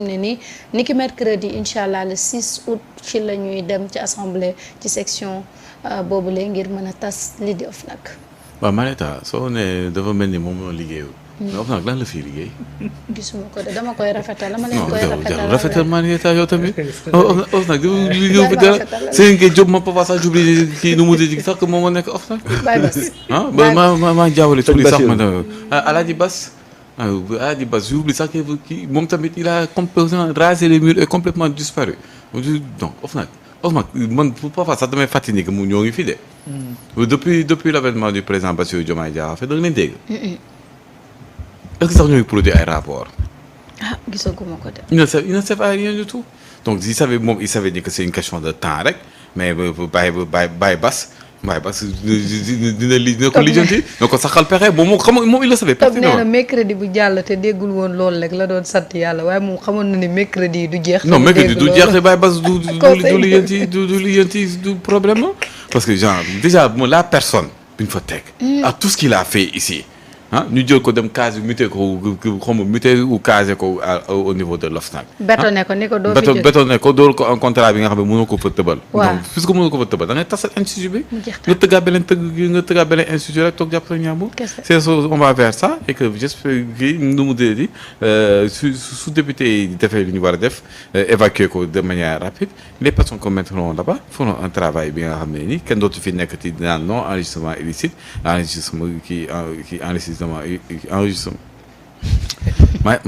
ne ni ki mercredi incha allah le 6 août ci la ñuy dem ci assemblée ci section boobule ngir mën a tas lii di OFNAC. waaw Marieta soo ne dafa mel ni moom moo liggéeyul. mais OFNAC lan la fii liggéey. gisuma ko de dama koy rafetal dama leen koy rafetal rafetal Marieta yow tamit. OFNAC dafa liggéey bi dara seen kii Diop ma papa sax jubli kii nu mu di sax que moom moo nekk OFNAC. Baye Bass ah maa jaawale tur yi sax ma ne Alaaji Bass. Alaaji Bass j'oublie sax kii moom tamit il a complètement rasé les murs et complètement disparu donc OFNAC man parfois sax damay fàttali que mu ñoo ngi fi de. depuis l'avènement du président Bassirou Diomaye Diakhar Faye da nga leen dégg. est-ce que sax ñoo ngi produire ay rapport gisaguma ko de. il ne sait rien du tout donc il savait dire que c'est une question de temps rek mais Baye Bass dina ko lijjanti na ko saxal pexe moom il le savait pertinemment. nee na mercredi bu jàll te déggul woon loolu rek la doon sant yàlla waaye moom xamoon na ni mercredi du jeex. non mercredi du jeex te Baye Bass du lijjanti du problème parce que genre déjà la personne bi ñu fa teg. à tout ce qu'il a fait ici. ñu jël ko dem case muté ko xaw ma muté ou casé ko au niveau de l'OFNAC. bétonné ko ni ko doo fi jógee bétonné ko dóor ko un contrat bi nga xam ne mënoo ko fa tëbal. waaw donc puisque mënoo ko fa tëbal da ngay tasal institut bi. nga tëggaat beneen institut rek toog jàpp sa ñaambur. c'est ça on va vers ça et que j'espère que nu mu dee di su député yi defee li ñu war a def évacuer ko de manière rapide les personnes qu'on mettront là-bas feront un travail bi nga xam ne nii kenn dootu fi nekk ti naan non enregistrement illicite enregistrement enregistrement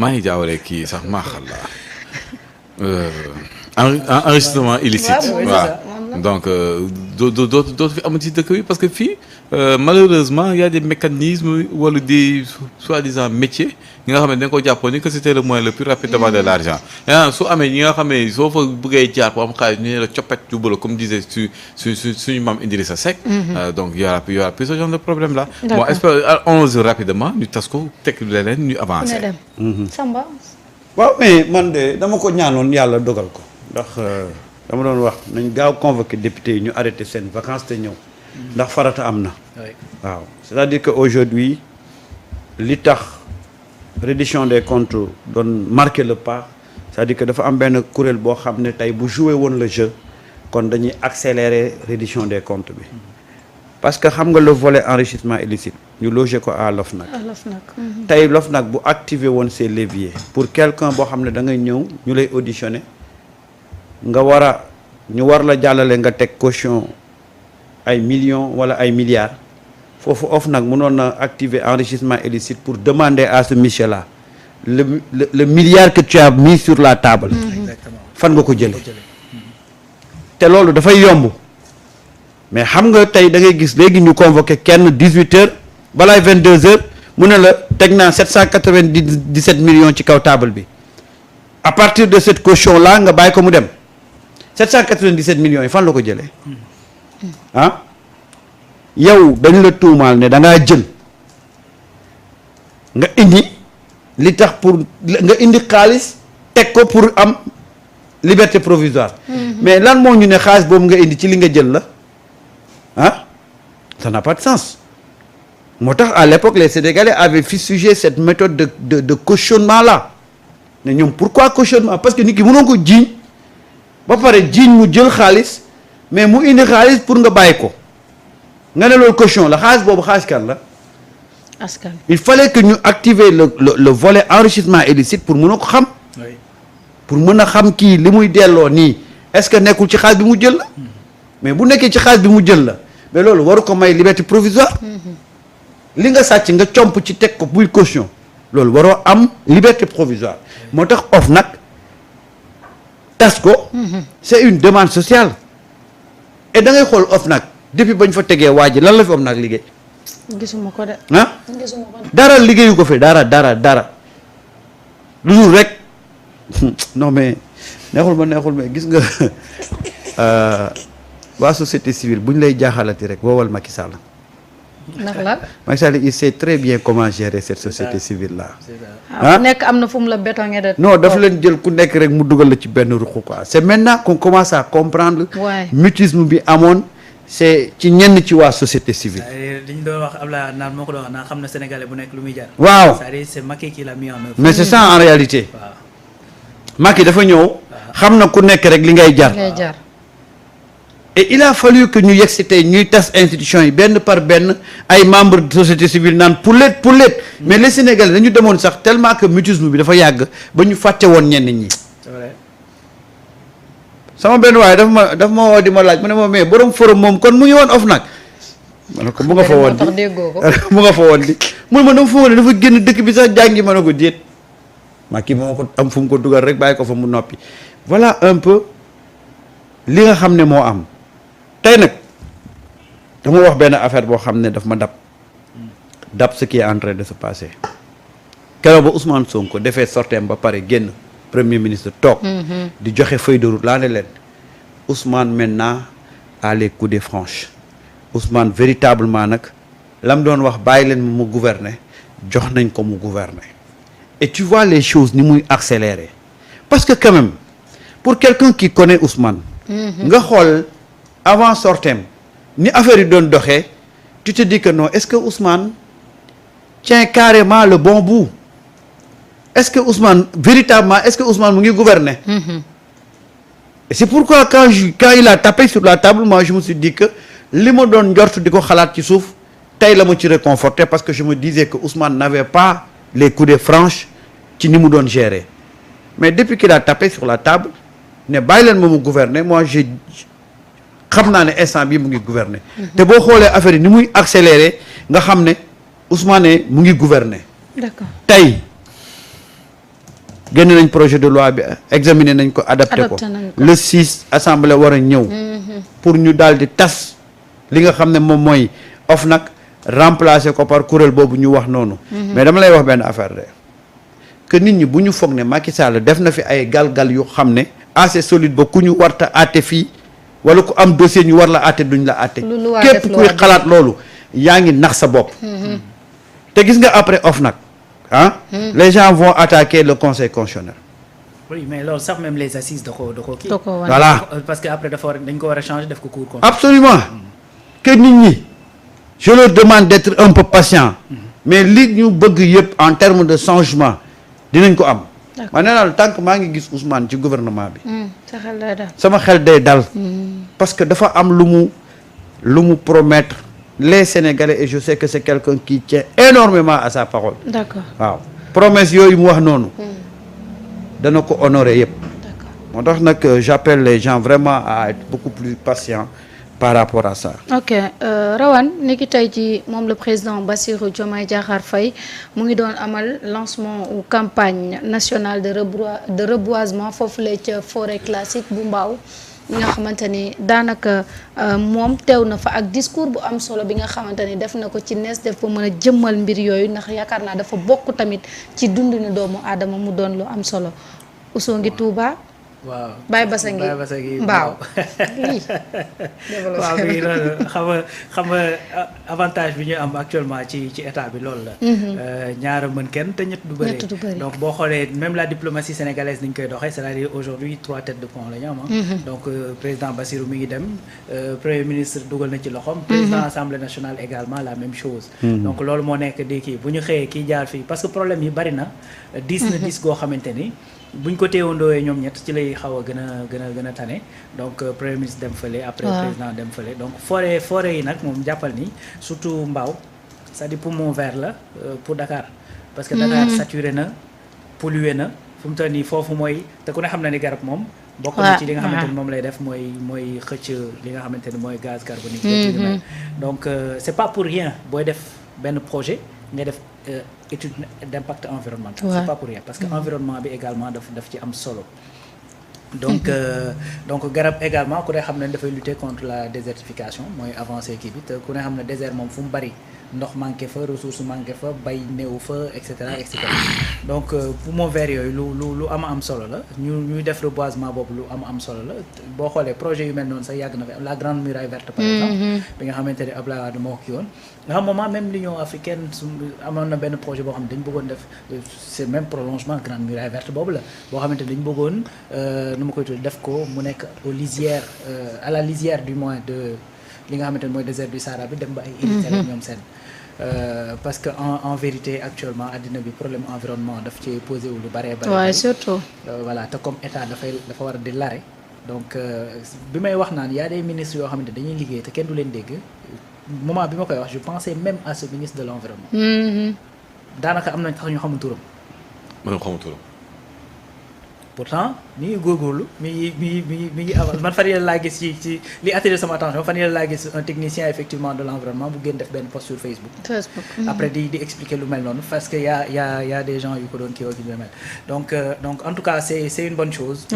maa ngi jaawale kii sax maa xalla enregistrement illicite waaw donc dootu fi amati ci dëkk bi parce que fii malheureusement il y a des mécanismes wala des soi-disant métiers ñi nga xam ne da nga ko jàppoon ni que c'était le moyen le plus rapide d'avoir de l'argent su amee ñi nga xam ne soo fa bëggee jaar pour am xaalis ñu ne la coppet jubala comme disait suñu maam Idrissa Seck donc il y aura plus ce genre de problème là bon espère 11 rapidement ñu tas ko teg leneen ñu avancer Samba waaw mais man de dama ko ñaanoon yàlla dogal ko ndax dama doon wax nañ gaaw convoquer député yi ñu arrêté seen vacances te ñëw ndax farata am na waaw c'est-à-dire que aujourd'hui li tax reddition des comptes doon marquer le pas c'est-à-dire que dafa am benn kuréel boo xam ne tey bu joué woon le jeu kon dañuy accélérer reddition des comptes bi parce que xam nga le volet enrichissement illicite ñu logé ko à l'OFNAC tey l'OFNAC bu activer woon ses leviers pour quelqu'un boo xam ne da ngay ñëw ñu lay auditionner nga ñu war la jàllale nga teg caution ay millions wala ay milliards foofu OFNAC mënoon na activer enrichissement illicite pour demander à ce monsieur là le milliard que tu as mis sur la table fan nga ko jële te loolu dafay yomb mais xam nga tey da ngay gis léegi ñu convoqué kenn 18 heures balaay 22 heures mu ne la teg naa 797 millions ci kaw table bi à partir de cette caution là nga bàyyi ko mu dem 797 millions yi fan la ko jëlee yow dañ la tuumaal ne da ngaa jël nga indi li tax pour nga indi xaalis teg ko pour am liberté provisoire mais lan moo ñu ne xaalis boobu nga indi ci li nga jël la ça n'a pas de sens moo tax à l'époque les Sénégalais avaient fustigé cette méthode de cautionnement là ne ñoom pourquoi cautionnement parce que nit ki mënoo ko jiiñ ba pare jiiñ mu jël xaalis mais mu indi xaalis pour nga bàyyi ko nga ne loolu caution la xaalis boobu xaalis kan la askan il fallait que ñu activer le volet enrichissement illicite pour mën a ko xam pour mën a xam kii li muy delloo nii est-ce que nekkul ci xaalis bi mu jël la mais bu nekkee ci xaalis bi mu jël la mais loolu waru ko may liberté provisoire li nga sàcc nga comp ci teg ko buy caution loolu waroo am liberté provisoire moo tax OFNAC tas ko c'est une demande sociale et da ngay xool OFNAC depuis bañ fa tegee waa ji lan la fi OFNAC liggéey gisuma ko de gisuma ko dara liggéeyu ko fi dara lu dul rek non mais neexul mais gis nga waa société civile bu ñu lay jaaxalati rek woowal Macky Sall ndax la Macky Sall il sait très bien comment gérer cette société civile là ku nekk am na fu mu la bétonné de non dafa leen jël ku nekk rek mu dugal la ci benn ruq quoi c'est maintenant qu'on commence à comprendre mutisme bi amoon c'est ci ñenn ci waa société civile li ñu doon wax Abdoulaye naan moo ko doon wax naan xam na Sénégalais bu nekk lu muy jar waaw c'est-à-dire c'est Macky qui l'a mis en œuvre mais c'est ça en réalité Macky dafa ñëw xam na ku nekk rek li ngay jar. Et il a fallu que ñu yegsi tey ñuy tas institution yi benn par benn ay membres de société civile naan poulet mais les Sénégalais dañu demoon sax tellement que mutisme bi dafa yàgg ba ñu fàtte woon ñenn ñi. c'est vrai. sama benn waaye daf ma woo di ma laaj mu ne ma mais borom forum moom kon mu ngi woon OFNAC. ma ne ko mu nga fa woon di mu nga fa woon di mun ma dama fa woon dafa génn dëkk bi sax jàngi ma ne ko déet Macky moo ko am fu mu ko dugal rek bàyyi ko fa mu noppi. Voilà un peu li nga xam ne moo am. tey nag dama wax benn affaire boo xam ne daf ma dab ce qui est en train de se passer keroog ba Ousmane Sonko defee sorteem ba pare génn premier ministre toog di joxe feuille de route laa ne leen Ousmane maintenant a les coudées franches Ousmane véritablement nag lam doon wax bàyyi leen mu gouverner jox nañ ko mu gouverner et tu vois les choses ni muy accélérer parce que quand même pour quelqu'un qui connaît Ousmane nga xool avant sortem ni affaire yi doon doxee tu te dis que non est-ce que Ousmane tient carrément le bon bout est-ce que Ousmane véritablement est-ce que Ousmane mu ngi gouverner et c'est pourquoi quand il a tapé sur la table moi je me suis dit que li ma doon njort di ko xalaat ci suuf tey la ma ci réconforté parce que je me disais que Ousmane n'avait pas les coudées franches ci ni mu doon gérer mais depuis qu'il a tapé sur la table ne bàyyi leen ma mu gouverner moi xam naa ne instant bii mu ngi gouverner te boo xoolee affaire yi ni muy accélérer nga xam ne Ousmane mu ngi gouverner. D'accord. Tey génn nañ projet de loi bi examiner nañ ko adapté ko le 6 assemblée war a ñëw pour ñu daal di tas li nga xam ne moom mooy OFNAC remplacer ko par kuréel boobu ñu wax noonu mais dama lay wax benn affaire de que nit ñi bu ñu foog ne Macky Sall def na fi ay galgal yu xam ne assez solide ba ku ñu warta àtte fii wala ku am dossier ñu war la àtte duñ la àtte képp kuy xalaat loolu yaa ngi nax sa bopp te gis nga après OFNAC les gens vont attaquer le conseil constitutionnel. Oui mais loolu sax même les assises da ko kii voilà parce que après dañ ko war a changer def ko cour constitutionnel. Absolument que nit ñi je leur demande d'être un peu patient mais li ñu bëgg yëpp en termes de changement dinañ ko am ma nee naa tant que maa ngi gis Ousmane ci gouvernement bi sama xel day dal parce que dafa am lu mu promettre les Sénégalais et je sais que c'est quelqu'un qui tient énormément à sa parole. D'accord. waaw promesse yooyu mu wax noonu dana ko honorer yëpp moo tax nag j'appelle les gens vraiment à être beaucoup plus patients par rapport à ça. ok Rawane ni ki tey ci moom le président Bassirou Diomaye Diakhar Faye mu ngi doon amal lancement ou campagne nationale de reboisement foofu la ca forêt classique bu Mbao ñi nga xamante ni daanaka moom teew na fa ak discours bu am solo bi nga xamante ni def na ko ci nees def ba mën a jëmmal mbir yooyu ndax yaakaar naa dafa bokk tamit ci dundinu doomu aadama mu doon lu am solo Ousso ngi Touba. waaw Baye Bassa ngi Mbao waaw bi loolu xam nga avantage bi ñu am actuellement ci état bi loolu la ñaara mën kenn te ñett du bëri donc boo xoolee même la diplomatie sénégalaise ni ñu koy doxee c'est-à-dire aujourd'hui 3 têtes de pont la ñu am donc président Bassirou mi ngi dem premier ministre dugal na ci loxoom président assemblée nationale également la même chose donc loolu moo nekk di kii bu ñu xëyee kii jaar fii parce que problème yi bari na diis goo xamante ni buñ ko teewandoowee ñoom ñett ci lay xaw a gën a tane donc premier ministre dem fële après président dem fële donc forêt yi nag moom jàppal ni surtout Mbao c'est-à-dire poumon vert la pour Dakar parce que Dakar saturé na pollué na fu mu toll nii foofu mooy te ku ne xam na ni garab moom bokk na ci li nga xamante ni moom lay def mooy xëcc li nga xamante ni mooy gaz carbonique donc c'est pas pour rien booy def benn projet nga def étude d'impact environnemental c'est pas pour rien parce que environnement bi également daf ci am solo donc garab également ku ne xam ne dafay lutter contre la désertification mooy avancée kii bi te ku ne xam ne désert moom fu mu bari ndox manqué fa ressource manqué fa bay néew fa et cetera donc poumon vert yooyu lu am solo la ñuy def reboisement boobu lu am solo la boo xoolee projet yu mel noonu sax yàgg na fi la grande muraille verte par exemple bi nga xamante ne Abdoulaye Wade moo ko kii woon nga xam moment même l'Union africaine amoon na benn projet boo xam ne dañu bëggoon def c'est même prolongement grande muraille verte boobu la boo xamante ne dañu bëggoon nu ma koy tudd def ko mu nekk aux lisières à la lisière du moins de li nga xamante ne mooy désert du Sahara bi dem ba ay Érythrée ñoom seen parce que en vérité actuellement àddina bi problème environnement daf ci posé wu lu bare. waaw surtout. voilà te comme état dafa war a di lare donc bi may wax naan y a des ministres yoo xamante dañuy liggéey te kenn du leen dégg moment bi ma koy wax je pensais même à ce ministre de l'environnement. daanaka am nañ tax ñu xamul turam. man xamul turam. pourtant mi ngi góorgóorlu mi ngi aval man fan yii laa gis ci li attiré sama attention fan yii laa gis un technicien effectivement de l'environnement bu gën def benn post sur Facebook. après di expliquer lu mel noonu parce que y a des gens yu ko doon kii lu mel donc en tout cas c'est une bonne chose.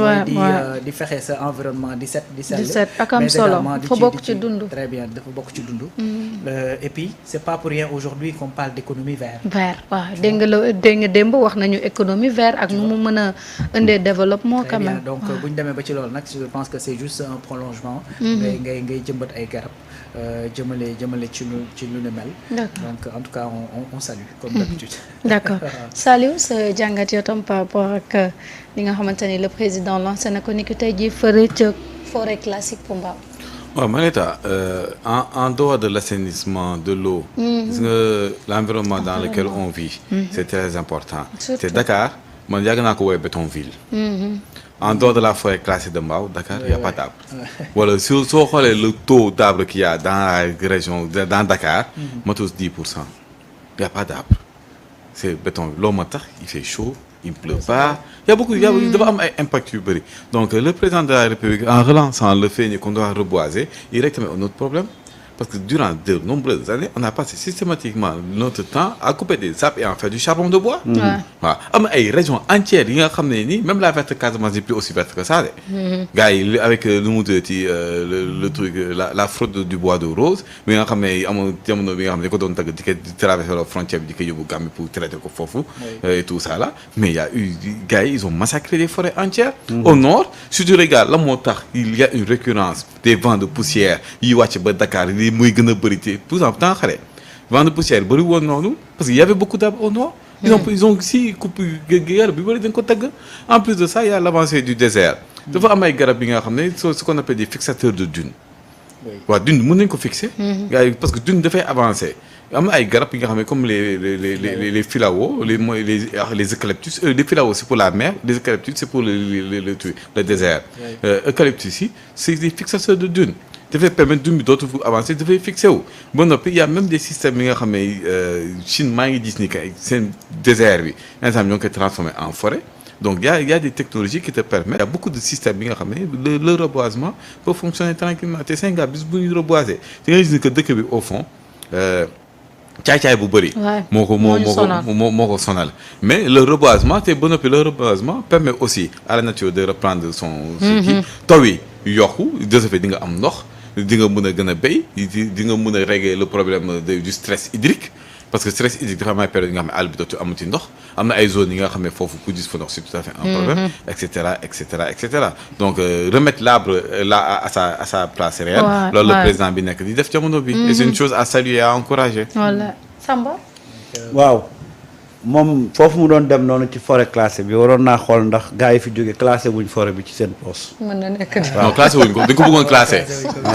di fexe sa environnement di set ak am solo dafa bokk ci dund. très bien dafa bokk ci dund. et puis c'est pas pour rien aujourd'hui qu'on parle d'économie verte. waaw dégg nga démb wax nañu économie verte ak nu mu mën a indee développement quand même. donc bu ñu demee ba ci loolu nag je pense que c'est juste un prolongement. ngay jëmbat ay garab jëmale ci lu ne mel. donc en tout cas on salue comme d'habitude. d'accord Saliou sa jàngat yow tam par rapport ak li nga xamante ni le président lancé na ko ni ki tey jii fële ca forêt classique pour Mbao. waaw Manéta en dehors de l'assainissement de l'eau gis nga l'environnement dans lequel on vit c'est très important. C'est Dakar man yàgg naa ko woowee bétonville. En dehors de la forêt classée de Mbao, Dakar, il n'y a pas d'arbres. Voilà, si on regarde le taux d'arbres qu'il y a dans la région, dans Dakar, moi, tous 10%. Il n'y a pas d'arbres. C'est béton. L'eau, il fait chaud, il ne pleut pas. Il y a beaucoup, il y a impact. Donc, le président de la République, en relançant le fait qu'on doit reboiser, il réclame un autre problème. Parce que durant de nombreuses années, on a passé systématiquement notre temps à couper des arbres et à faire du charbon de bois. Voilà. Il y a une région entière, même la verte Casamance n'est plus aussi verte que ça. Gars, avec le truc, la fraude du bois de rose, mais il y a traverser la frontière pour traiter le fofu et tout ça là. Mais il y a eu, gars, ils ont massacré des forêts entières. Au nord, si tu regardes la montagne, il y a une récurrence des vents de poussière. Il y a Dakar. Muy gën a bëri te tout en temps xale vent de poussière bëri woon noonu parce que y avait beaucoup d'arbres au nord. Ils ont aussi coupé garab bi bëri dañ ko tagg. En plus de ça il y a l'avancée du désert. dafa am ay garab yi nga xam ne ce qu'on appelle des fixateurs de dunes. waaw dune mën nañ ko fixer. gars yi parce que dune dafay avancer. am na ay garab yi nga xam ne comme les filao les eucalyptus les filao c'est pour la mer les eucalyptus c'est pour le désert. Eucalyptus yi c'est des fixateurs de dunes. dafay permettre dund bi dootu avancer dafay fixé wu ba noppi y a même des systèmes yi nga xam ne Chine maa ngi gis ni que seen désert bi ensemble ñoo ngi koy transformer en forêt donc y a des technologies qui te permettent. Il y a beaucoup de systèmes yi nga xam ne le reboisement peut fonctionner tranquillement te Sénégal bis bu ñu reboiser da ngay gis ni que dëkk bi au fond caay-caay bu bëri. moo ko sonal mais le reboisement te ba noppi le reboisement permet aussi à la nature de reprendre son kii taw yi yokku de ce fait di nga am ndox. di nga mën a gën a béy di nga mën a régler le problème du stress hydrique parce que stress hydrique dafa am ay période yi nga xam ne àll bi dootu amati ndox am na ay zones yi nga xam ne foofu ku gis fa ndox c'est tout à fait un problème et cetera donc remettre l'arbre là à sa place réelle loolu le président bi nekk di def jamono bi et c'est une chose à saluer et à encourager. Voilà Samba. waaw moom foofu mu doon dem noonu ci forêt classée bi waroon naa xool ndax gars yi fi jóge classé wuñ forêt bi ci seen poche. mën na nekk non classé wuñ ko dañ ko bëggoon classé.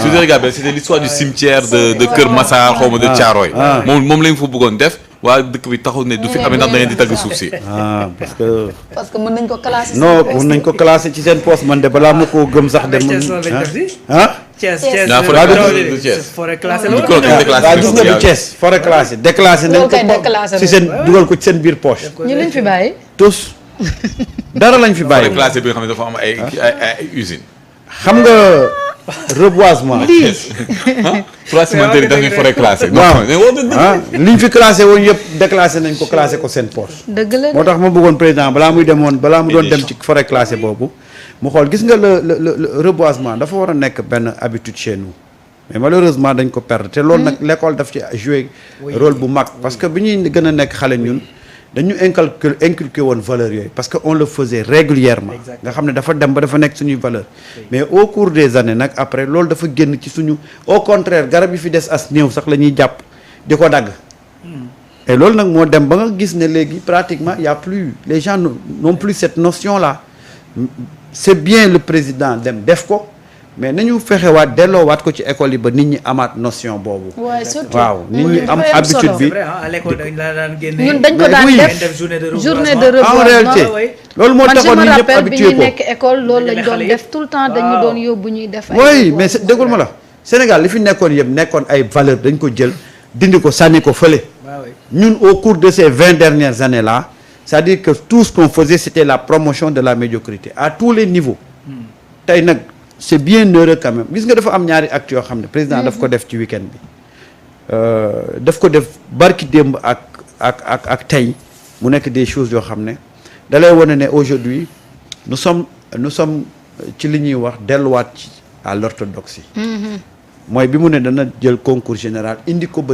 su dee regardé c'était l'histoire du cimetière de Kër Massar xaw ma de Thiaroye. moom lañ fa bëggoon def. waa dëkk bi taxul ne du fi amee ndax da ngeen di tagg suuf si. parce que mën nañ ko classé. non mën nañ ko classé ci seen poche man de balaa ma koo gëm sax. forêt classée la waaw gis nga du Thiès forêt classée déclassé nañ ko ci seen dugal ko ci seen biir poche. ñu lañ fi bàyyi. tous dara lañ fi bàyyi. forêt classée bi nga xam ne dafa am ay usines. xam nga reboisement. trois cimenteries dañuy forêt classée. liñ fi classé woon yëpp déclassé nañ ko classé ko seen poche. dëgg la moo tax ma bëggoon président balaa mu doon dem ci forêt classée boobu. mu xool gis nga le reboisement dafa war a nekk benn habitude chez nous mais malheureusement dañ ko perdre te loolu nag l'école daf ci jouer rôle bu mag parce que bi ñuy gën a nekk xale ñun dañu inculquer woon valeurs yooyu parce que on le faisait régulièrement nga xam ne dafa dem ba dafa nekk suñuy valeur mais au cours des années nag après loolu dafa génn ci suñu au contraire garab yi fi des as néew sax la ñuy jàpp di ko dagg et loolu nag moo dem ba nga gis ne léegi pratiquement y a plus les gens n'ont plus cette notion là c'est bien le président dem def ko mais nañu fexewaat delloowaat ko ci école yi ba nit ñi amaat notion boobu. waaw nit ñi am habitude bi. à l'école dañ la daan génne. ñun dañ ko daan def journée de reboisement en réalité loolu moo taxoon nit ñëpp habitué ko bi ñu nekk école loolu lañ doon def tout le temps dañu doon yóbbu ñuy def. oui mais déggul ma la Sénégal li fi nekkoon yëpp nekkoon ay valeur dañ ko jël dindi ko sànni ko fële. ñun au cours de ces 20 dernières années là c'est-à-dire que tout ce qu'on faisait c'était la promotion de la médiocrité à tous les niveaux. tey nag c'est bien heureux quand même gis nga dafa am ñaari actes yoo xam ne président daf ko def ci week-end bi daf ko def barki démb ak tey mu nekk des choses yoo xam ne da lay wane ne aujourd'hui nous sommes ci li ñuy wax delluwaat ci à l'orthodoxie mooy bi mu ne dana jël concours général indi ko ba